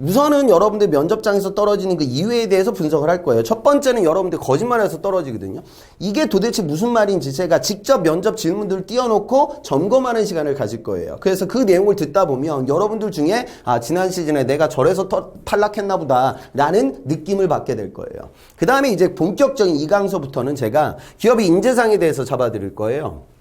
우선은 여러분들 면접장에서 떨어지는 그 이유에 대해서 분석을 할 거예요. 첫 번째는 여러분들 거짓말해서 떨어지거든요. 이게 도대체 무슨 말인지 제가 직접 면접 질문들을 띄워놓고 점검하는 시간을 가질 거예요. 그래서 그 내용을 듣다 보면 여러분들 중에 지난 시즌에 내가 저래서 탈락했나 보다 라는 느낌을 받게 될 거예요. 그 다음에 이제 본격적인 이 강서부터는 제가 기업의 인재상에 대해서 잡아드릴 거예요.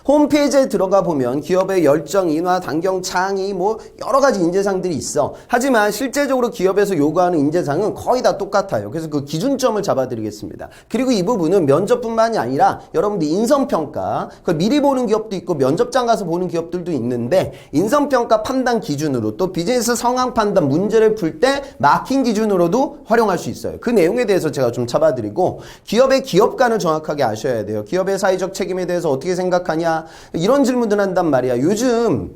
홈페이지에 들어가 보면 기업의 열정, 인화, 단경, 창의 뭐 여러 가지 인재상들이 있어. 하지만 실제적으로 기업에서 요구하는 인재상은 거의 다 똑같아요. 그래서 그 기준점을 잡아드리겠습니다. 그리고 이 부분은 면접뿐만이 아니라 여러분들 인성평가, 그걸 미리 보는 기업도 있고 면접장 가서 보는 기업들도 있는데 인성평가 판단 기준으로 또 비즈니스 상황 판단 문제를 풀 때 마킹 기준으로도 활용할 수 있어요. 그 내용에 대해서 제가 좀 잡아드리고 기업의 기업관을 정확하게 아셔야 돼요. 기업의 사회적 책임에 대해서 어떻게 생각하냐 이런 질문들 한단 말이야. 요즘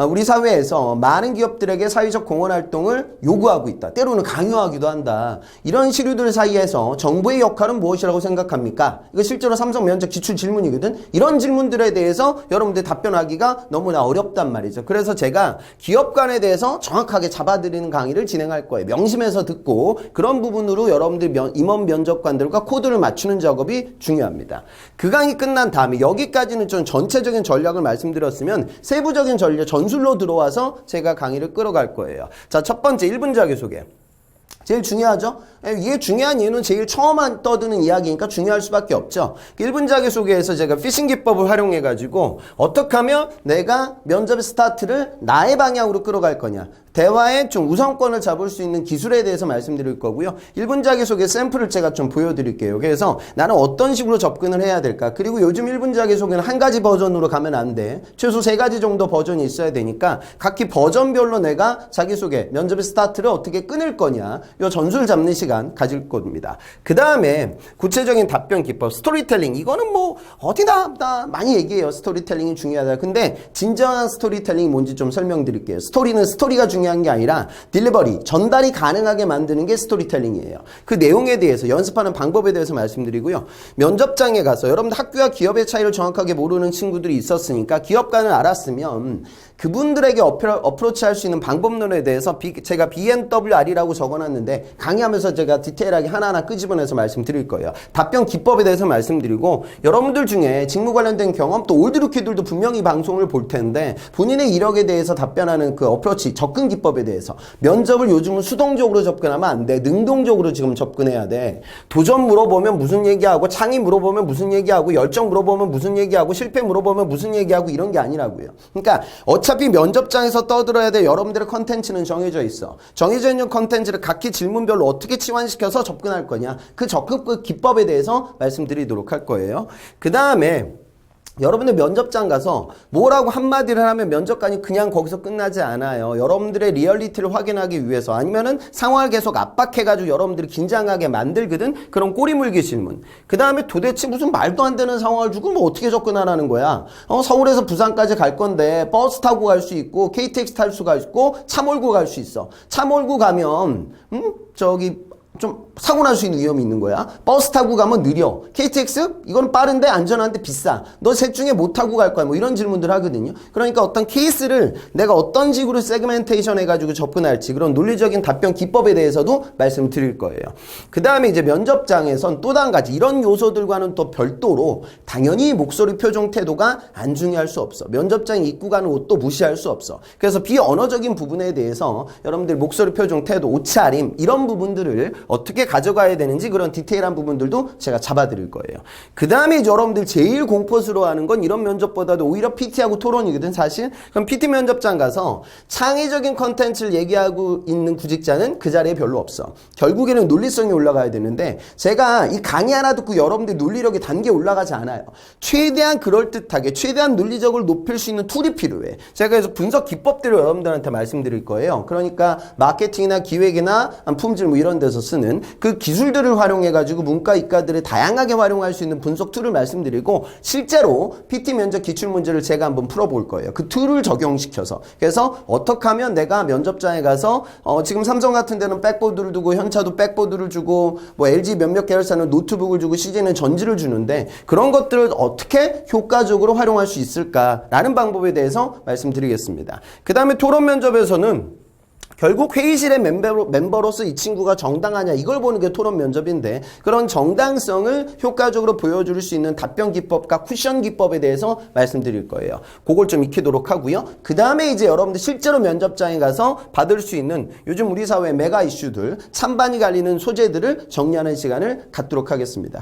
우리 사회에서 많은 기업들에게 사회적 공헌 활동을 요구하고 있다. 때로는 강요하기도 한다. 이런 시류들 사이에서 정부의 역할은 무엇이라고 생각합니까? 이거 실제로 삼성 면접 기출 질문이거든. 이런 질문들에 대해서 여러분들 답변하기가 너무나 어렵단 말이죠. 그래서 제가 기업관에 대해서 정확하게 잡아드리는 강의를 진행할 거예요. 명심해서 듣고 그런 부분으로 여러분들 임원 면접관들과 코드를 맞추는 작업이 중요합니다. 그 강의 끝난 다음에 여기까지는 좀 전체적인 전략을 말씀드렸으면 세부적인 전략 전술로 들어와서 제가 강의를 끌어갈 거예요. 자, 첫 번째 1분 자기소개. 제일 중요하죠? 이게 중요한 이유는 제일 처음 떠드는 이야기니까 중요할 수밖에 없죠. 1분 자기소개에서 제가 피싱 기법을 활용해가지고 어떻게 하면 내가 면접의 스타트를 나의 방향으로 끌어갈 거냐. 대화에 좀 우선권을 잡을 수 있는 기술에 대해서 말씀드릴 거고요. 1분 자기소개 샘플을 제가 좀 보여드릴게요. 그래서 나는 어떤 식으로 접근을 해야 될까? 그리고 요즘 1분 자기소개는 한 가지 버전으로 가면 안 돼. 최소 3가지 정도 버전이 있어야 되니까 각기 버전별로 내가 자기소개, 면접의 스타트를 어떻게 끊을 거냐. 요 전술 잡는 시간 가질 겁니다. 그 다음에 구체적인 답변 기법, 스토리텔링. 이거는 뭐 어디다 많이 얘기해요. 스토리텔링이 중요하다. 근데 진정한 스토리텔링이 뭔지 좀 설명드릴게요. 스토리는 스토리가 중요한 게 아니라 딜리버리, 전달이 가능하게 만드는 게 스토리텔링이에요. 그 내용에 대해서 연습하는 방법에 대해서 말씀드리고요. 면접장에 가서 여러분들 학교와 기업의 차이를 정확하게 모르는 친구들이 있었으니까 기업관을 알았으면 그분들에게 어프로치할 수 있는 방법론에 대해서 제가 BNWR이라고 적어놨는데 강의하면서 제가 디테일하게 하나하나 끄집어내서 말씀드릴 거예요. 답변 기법에 대해서 말씀드리고 여러분들 중에 직무 관련된 경험 또 올드루키들도 분명히 방송을 볼 텐데 본인의 이력에 대해서 답변하는 그 어프로치, 접근 기법에 대해서 면접을 요즘은 수동적으로 접근하면 안 돼. 능동적으로 지금 접근해야 돼. 도전 물어보면 무슨 얘기하고 창의 물어보면 무슨 얘기하고 열정 물어보면 무슨 얘기하고 실패 물어보면 무슨 얘기하고 이런 게 아니라고요. 그러니까 어차피 면접장에서 떠들어야 될 여러분들의 컨텐츠는 정해져 있어. 정해져 있는 컨텐츠를 각기 질문별로 어떻게 치환시켜서 접근할 거냐. 그 접근 기법에 대해서 말씀드리도록 할 거예요. 그 다음에 여러분들 면접장 가서 뭐라고 한마디를 하면 면접관이 그냥 거기서 끝나지 않아요. 여러분들의 리얼리티를 확인하기 위해서 아니면은 상황을 계속 압박해가지고 여러분들이 긴장하게 만들거든. 그런 꼬리물기 질문. 그 다음에 도대체 무슨 말도 안 되는 상황을 주고 뭐 어떻게 접근하라는 거야. 서울에서 부산까지 갈 건데 버스 타고 갈 수 있고 KTX 탈 수가 있고 차 몰고 갈 수 있어. 차 몰고 가면 좀 사고 날 수 있는 위험이 있는 거야. 버스 타고 가면 느려. KTX? 이건 빠른데 안전한데 비싸. 너 셋 중에 뭐 타고 갈 거야? 뭐 이런 질문들 하거든요. 그러니까 어떤 케이스를 내가 어떤 식으로 세그멘테이션 해가지고 접근할지 그런 논리적인 답변 기법에 대해서도 말씀드릴 거예요. 그 다음에 이제 면접장에선 또 한 가지 이런 요소들과는 또 별도로 당연히 목소리, 표정, 태도가 안 중요할 수 없어. 면접장에 입고 가는 옷도 무시할 수 없어. 그래서 비언어적인 부분에 대해서 여러분들 목소리, 표정, 태도, 옷차림 이런 부분들을 어떻게 가져가야 되는지 그런 디테일한 부분들도 제가 잡아드릴 거예요. 그 다음에 여러분들 제일 공포스러워하는 건 이런 면접보다도 오히려 PT하고 토론이거든 사실. 그럼 PT 면접장 가서 창의적인 컨텐츠를 얘기하고 있는 구직자는 그 자리에 별로 없어. 결국에는 논리성이 올라가야 되는데 제가 이 강의 하나 듣고 여러분들 논리력이 단계 올라가지 않아요. 최대한 그럴듯하게 최대한 논리적으로 높일 수 있는 툴이 필요해. 제가 그래서 분석 기법들을 여러분들한테 말씀드릴 거예요. 그러니까 마케팅이나 기획이나 품질 뭐 이런 데서 쓰는 그 기술들을 활용해가지고 문과, 이과들을 다양하게 활용할 수 있는 분석 툴을 말씀드리고 실제로 PT 면접 기출문제를 제가 한번 풀어볼 거예요. 그 툴을 적용시켜서. 그래서 어떻게 하면 내가 면접장에 가서 지금 삼성 같은 데는 백보드를 두고 현차도 백보드를 주고 뭐 LG 몇몇 계열사는 노트북을 주고 CJ는 전지를 주는데 그런 것들을 어떻게 효과적으로 활용할 수 있을까라는 방법에 대해서 말씀드리겠습니다. 그 다음에 토론 면접에서는 결국 회의실의 멤버로서 이 친구가 정당하냐 이걸 보는 게 토론 면접인데 그런 정당성을 효과적으로 보여줄 수 있는 답변 기법과 쿠션 기법에 대해서 말씀드릴 거예요. 그걸 좀 익히도록 하고요. 그 다음에 이제 여러분들 실제로 면접장에 가서 받을 수 있는 요즘 우리 사회의 메가 이슈들 찬반이 갈리는 소재들을 정리하는 시간을 갖도록 하겠습니다.